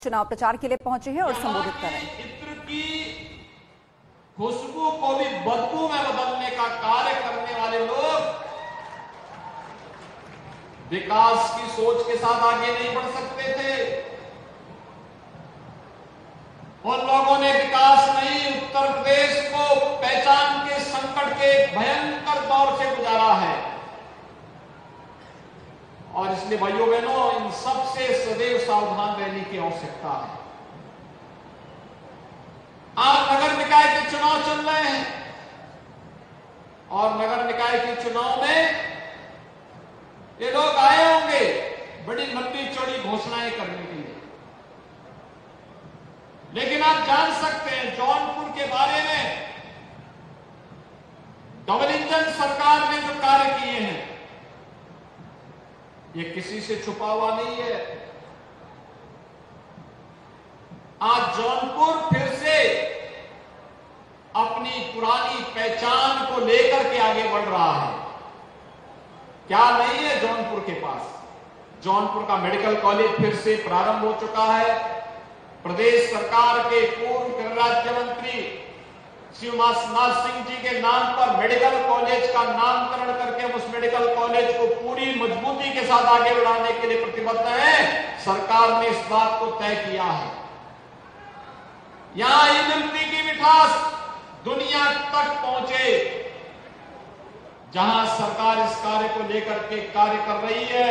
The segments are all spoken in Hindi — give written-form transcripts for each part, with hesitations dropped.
चुनाव प्रचार के लिए पहुंचे हैं और संबोधित कर रहे हैं। इत्र की खुशबू को भी बदबू में बदलने का कार्य करने वाले लोग विकास की सोच के साथ आगे नहीं बढ़ सकते थे। उन लोगों ने विकास नहीं, उत्तर प्रदेश को पहचान के संकट के भयंकर दौर से गुजारा है। और इसलिए भाइयों बहनों, इन सबसे सदैव सावधान रहने की आवश्यकता है। आज नगर निकाय के चुनाव चल रहे हैं और नगर निकाय के चुनाव में ये लोग आए होंगे बड़ी लंबी चौड़ी घोषणाएं करने के लिए, लेकिन आप जान सकते हैं जौनपुर के बारे में डबल इंजन सरकार ने जो कार्य किए हैं ये किसी से छुपा हुआ नहीं है। आज जौनपुर फिर से अपनी पुरानी पहचान को लेकर के आगे बढ़ रहा है। क्या नहीं है जौनपुर के पास? जौनपुर का मेडिकल कॉलेज फिर से प्रारंभ हो चुका है। प्रदेश सरकार के पूर्व गृह राज्य मंत्री श्री उमानाथ सिंह जी के नाम पर मेडिकल कॉलेज का नामकरण करके उस मेडिकल कॉलेज को पूरी मजबूती के साथ आगे बढ़ाने के लिए प्रतिबद्ध है। सरकार ने इस बात को तय किया है। यहां इमरती की मिठास दुनिया तक पहुंचे। जहां सरकार इस कार्य को लेकर के कार्य कर रही है,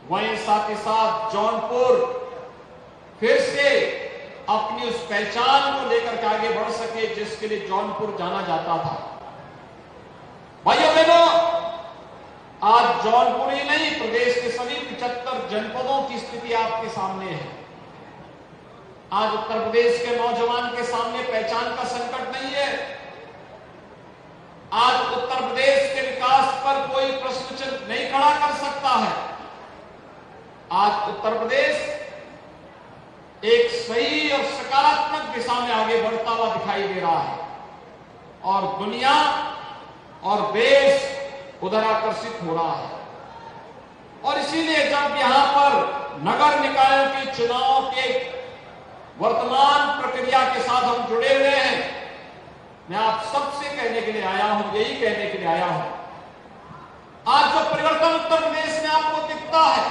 वहीं साथ ही साथ जौनपुर फिर से अपनी उस पहचान को लेकर के आगे बढ़ सके जिसके लिए जौनपुर जाना जाता था। भाइयों बहनों, आज जौनपुर ही नहीं, प्रदेश के सभी 75 जनपदों की स्थिति आपके सामने है। आज उत्तर प्रदेश के नौजवान के सामने पहचान का संकट नहीं है। आज उत्तर प्रदेश के विकास पर कोई प्रश्न चिन्ह नहीं खड़ा कर सकता है। आज उत्तर प्रदेश एक सही और सकारात्मक दिशा में आगे बढ़ता हुआ दिखाई दे रहा है और दुनिया और देश उधर आकर्षित हो रहा है। और इसीलिए जब यहां पर नगर निकायों के चुनाव के वर्तमान प्रक्रिया के साथ हम जुड़े हुए हैं, मैं आप सबसे कहने के लिए आया हूं, यही कहने के लिए आया हूं। आज जो परिवर्तन उत्तर प्रदेश में आपको दिखता है,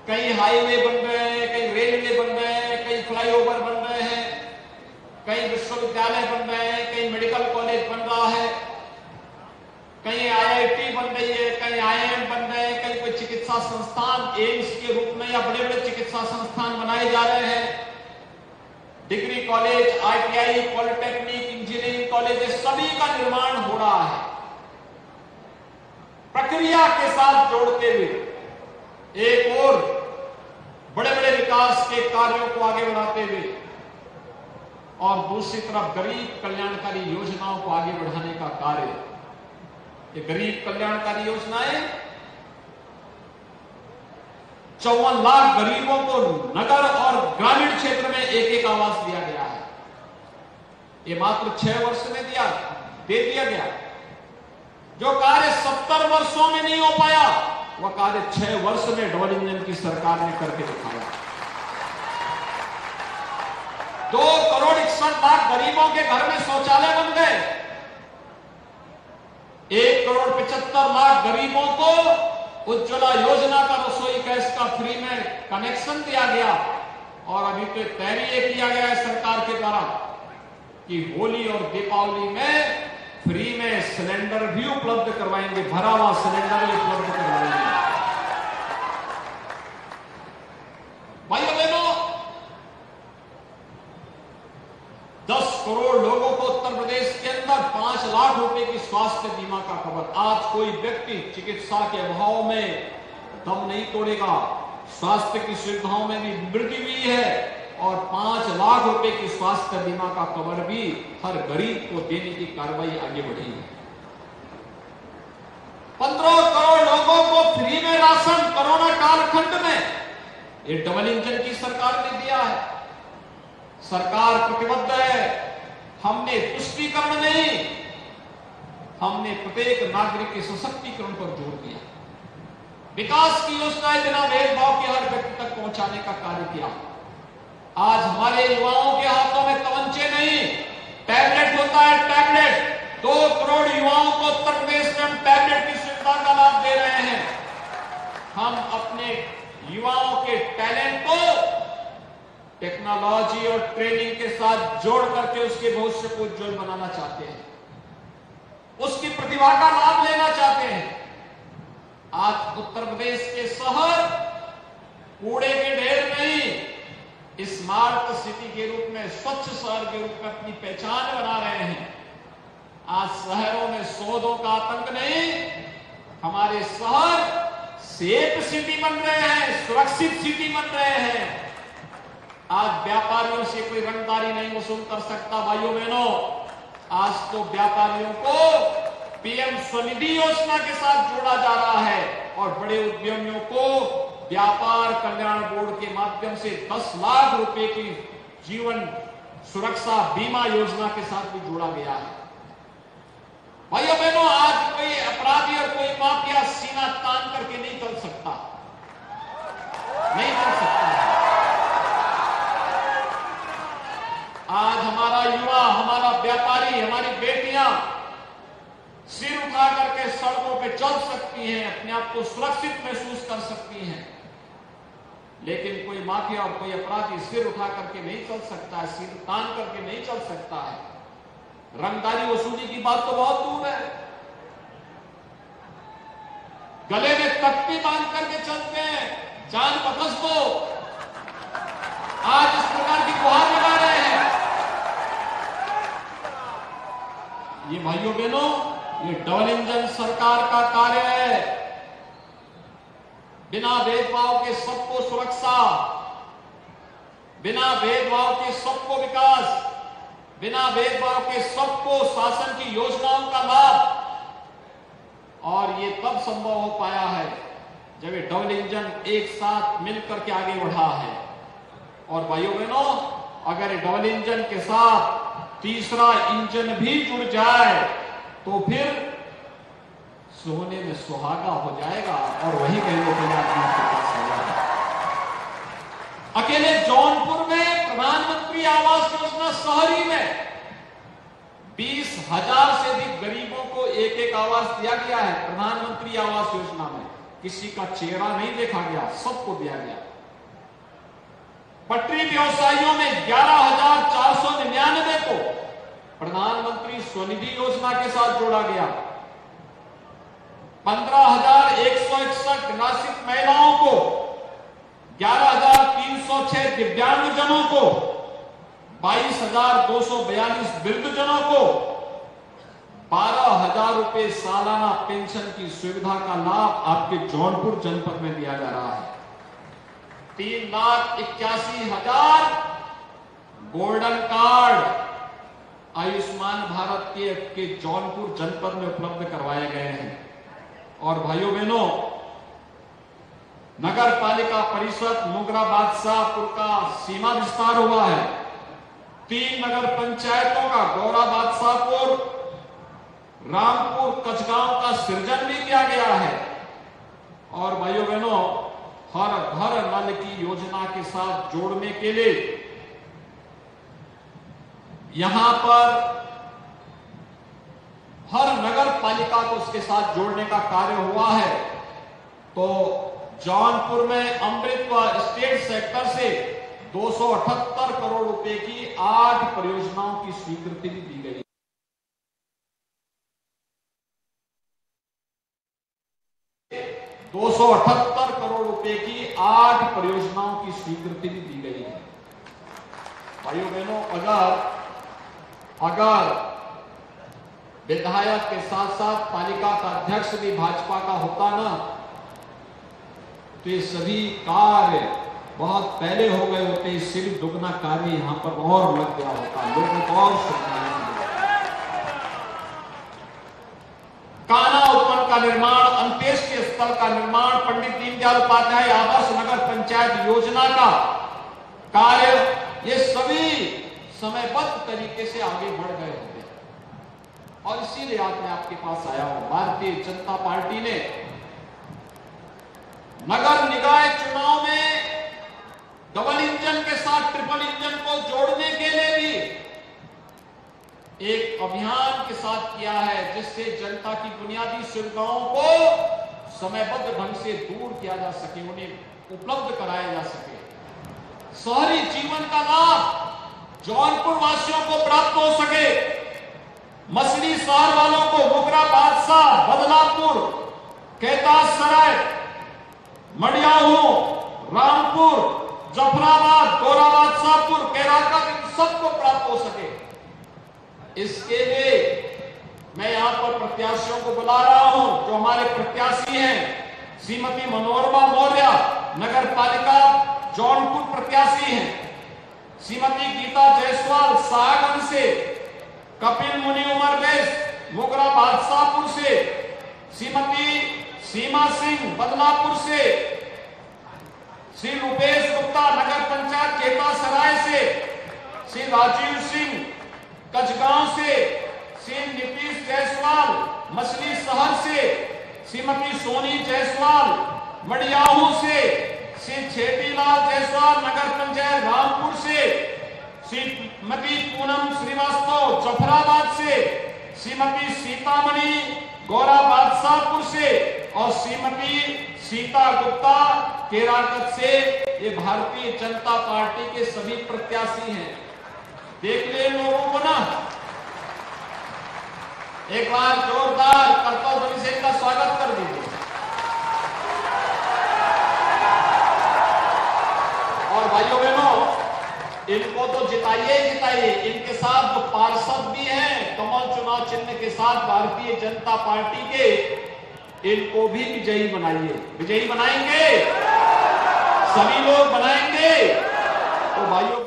कहीं हाईवे बन रहे हैं, कहीं रेलवे बन रहे हैं, कहीं फ्लाईओवर बन रहे हैं, कहीं विश्वविद्यालय बन रहे हैं, कहीं मेडिकल कॉलेज बन रहा है, कहीं आईआईटी बन रही है, कहीं आईआईएम बन रहे हैं, कहीं कोई चिकित्सा संस्थान एम्स के रूप में या बड़े बड़े चिकित्सा संस्थान बनाए जा रहे हैं। Degree college, ITI, polytechnic, engineering college, सभी का निर्माण हो रहा है। प्रक्रिया के साथ जोड़ते हुए एक और बड़े बड़े विकास के कार्यों को आगे बढ़ाते हुए और दूसरी तरफ गरीब कल्याणकारी योजनाओं को आगे बढ़ाने का कार्य। ये गरीब कल्याणकारी योजनाएं 54 लाख गरीबों को नगर और ग्रामीण क्षेत्र में एक एक आवास दिया गया है। ये मात्र 6 वर्ष में दे दिया गया। जो कार्य 70 वर्षों में नहीं हो पाया, वह कार्य 6 वर्ष में डबल इंजन की सरकार ने करके दिखाया। 2 करोड़ 61 लाख गरीबों के घर में शौचालय बन गए। 1 करोड़ 75 लाख गरीबों को उज्ज्वला योजना का रसोई गैस का फ्री में कनेक्शन दिया गया। और अभी तो तय भी ये किया गया है सरकार के द्वारा कि होली और दीपावली में फ्री में सिलेंडर भी उपलब्ध करवाएंगे, भरा हुआ सिलेंडर भी उपलब्ध करवाएंगे। भाइयों बहनों, 10 करोड़ लोगों को उत्तर प्रदेश के अंदर 5 लाख रुपए की स्वास्थ्य बीमा का कवर। आज कोई व्यक्ति चिकित्सा के अभाव में दम नहीं तोड़ेगा। स्वास्थ्य की सुविधाओं में भी वृद्धि हुई है और 5 लाख रुपए की स्वास्थ्य बीमा का कवर भी हर गरीब को देने की कार्रवाई आगे बढ़ी है। 15 करोड़ लोगों को फ्री में राशन कोरोना कालखंड में ये डबल इंजन की सरकार ने दिया है। सरकार प्रतिबद्ध है। हमने तुष्टीकरण नहीं, हमने प्रत्येक नागरिक के सशक्तिकरण पर जोर दिया। विकास की योजनाएं बिना भेदभाव के हर व्यक्ति तक पहुंचाने का कार्य किया। आज हमारे युवाओं के हाथों में तमंचे नहीं, टैबलेट होता है, टैबलेट। 2 करोड़ युवाओं को उत्तर प्रदेश में हम टैबलेट की सुविधा का लाभ दे रहे हैं। हम अपने युवाओं के टैलेंट को टेक्नोलॉजी और ट्रेनिंग के साथ जोड़ करके उसके भविष्य को उज्जवल बनाना चाहते हैं, उसकी प्रतिभा का लाभ लेना चाहते हैं। आज उत्तर प्रदेश के शहर कूड़े के ढेर नहीं, स्मार्ट सिटी के रूप में, स्वच्छ शहर के रूप में अपनी पहचान बना रहे हैं। आज शहरों में सौदों का आतंक नहीं, हमारे शहर सेफ सिटी बन रहे हैं, सुरक्षित सिटी बन रहे हैं। आज व्यापारियों से कोई रंगदारी नहीं वसूल कर सकता। भाइयों बहनों, आज तो व्यापारियों को पीएम स्वनिधि योजना के साथ जोड़ा जा रहा है और बड़े उद्यमियों को व्यापार कल्याण बोर्ड के माध्यम से 10 लाख रुपए की जीवन सुरक्षा बीमा योजना के साथ भी जोड़ा गया है। भाइयों बहनों, आज कोई अपराधी और कोई माफिया सीना तान करके नहीं चल सकता, नहीं चल सकता। आज हमारा युवा, हमारा व्यापारी, हमारी बेटियां सिर उठा करके सड़कों पे चल सकती हैं, अपने आप को सुरक्षित महसूस कर सकती हैं। लेकिन कोई माफिया और कोई अपराधी सिर उठा करके नहीं चल सकता है, सिर तान करके नहीं चल सकता है। रंगदारी वसूली की बात तो बहुत दूर है, गले में तख्ती बांध करके चलते हैं, जान बख्श दो, आज इस प्रकार की गुहार लगा रहे हैं। ये भाइयों बहनों, ये डबल इंजन सरकार का कार्य है। बिना भेदभाव के सबको सुरक्षा, बिना भेदभाव के सबको विकास, बिना भेदभाव के सबको शासन की योजनाओं का लाभ। और ये तब संभव हो पाया है जब ये डबल इंजन एक साथ मिलकर के आगे बढ़ा है। और भाइयों बहनों, अगर डबल इंजन के साथ तीसरा इंजन भी जुड़ जाए तो फिर सोने में सुहागा हो जाएगा और वही कहने के लिए आपके पास आया है। अकेले जौनपुर में प्रधानमंत्री आवास योजना शहरी में 20,000 से अधिक गरीबों को एक आवास दिया गया है। प्रधानमंत्री आवास योजना में किसी का चेहरा नहीं देखा गया, सबको दिया गया। पटरी व्यवसायियों में 11,499 को प्रधानमंत्री स्वनिधि योजना के साथ जोड़ा गया। 15,161 निराश्रित महिलाओं को, 11,306 दिव्यांगजनों को, 22,242 वृद्धजनों को 12,000 रुपए सालाना पेंशन की सुविधा का लाभ आपके जौनपुर जनपद में दिया जा रहा है। 3,81,000 गोल्डन कार्ड आयुष्मान भारत के जौनपुर जनपद में उपलब्ध करवाए गए हैं। और भाइयों बहनों, नगर पालिका परिषद मुगरा बादशाहपुर का सीमा विस्तार हुआ है। 3 नगर पंचायतों का गौरा बादशाहपुर, रामपुर, कचगांव का सृजन भी किया गया है। और भाइयों बहनों, हर घर नल की योजना के साथ जोड़ने के लिए यहां पर हर नगर पालिका को उसके साथ जोड़ने का कार्य हुआ है। तो जौनपुर में अमृत स्टेट सेक्टर से 278 करोड़ रुपए की 8 परियोजनाओं की स्वीकृति भी दी गई। 278 करोड़ रुपए की 8 परियोजनाओं की स्वीकृति भी दी गई है। भाइयों बहनों, अगर विधायक के साथ साथ पालिका का अध्यक्ष भी भाजपा का होता ना, तो ये सभी कार्य बहुत पहले हो गए होते। इससे भी दुगना कार्य यहां पर और लग गया होता, लोगों को और सुविधाएं। कान्हा उपवन का निर्माण, अंत्येष्टि स्थल का निर्माण, पंडित दीनदयाल उपाध्याय आदर्श नगर पंचायत योजना का कार्य, ये सभी समयबद्ध तरीके से आगे बढ़ गए होते। और इसीलिए आज मैं आपके पास आया हूं। भारतीय जनता पार्टी ने नगर निकाय चुनाव में डबल इंजन के साथ ट्रिपल इंजन को जोड़ने के लिए भी एक अभियान के साथ किया है, जिससे जनता की बुनियादी सुविधाओं को समयबद्ध ढंग से दूर किया जा सके, उन्हें उपलब्ध कराया जा सके। शहरी जीवन का लाभ जौनपुर वासियों को प्राप्त हो सके। मछली शहर वालों को मुगरा, बादशाह, बदलापुर, कैलाशसराय, मडियाहू, रामपुर, जफराबाद, गोराबाद, शाहपुर, केराकत सबको प्राप्त हो सके। इसके लिए मैं यहां पर प्रत्याशियों को बुला रहा हूं। जो हमारे प्रत्याशी हैं, श्रीमती मनोरमा मौर्य नगर पालिका जौनपुर प्रत्याशी हैं, श्रीमती गीता जायसवाल साहगंज से, कपिल मुनि उमर बेस मुगरा बादशाहपुर से, श्रीमती सीमा सिंह बदलापुर से, श्री रूपेश गुप्ता नगर पंचायत कैलाशसराय से, श्री राजीव सिंह कचगांव से, श्री नीतीश जायसवाल मछली शहर से, श्रीमती सोनी जायसवाल मडियाहू से, श्री छेतीलाल जायसवाल नगर पंचायत रामपुर से, श्रीमती पूनम श्रीवास्तव जफराबाद से, श्रीमती सीतामणि गौरा बादशाहपुर से और श्रीमती सीता गुप्ता केराकत से। ये भारतीय जनता पार्टी के सभी प्रत्याशी हैं। देख ले लोगों को ना, एक बार जोरदार करतल ध्वनि से इनका स्वागत कर दीजिए। और भाइयों बहनों, इनको तो जिताइए जिताइए, इनके साथ जो पार्षद भी हैं कमल चुनाव चिन्ह के साथ भारतीय जनता पार्टी के, इनको भी विजयी बनाइए। विजयी बनाएंगे, सभी लोग बनाएंगे। तो भाइयों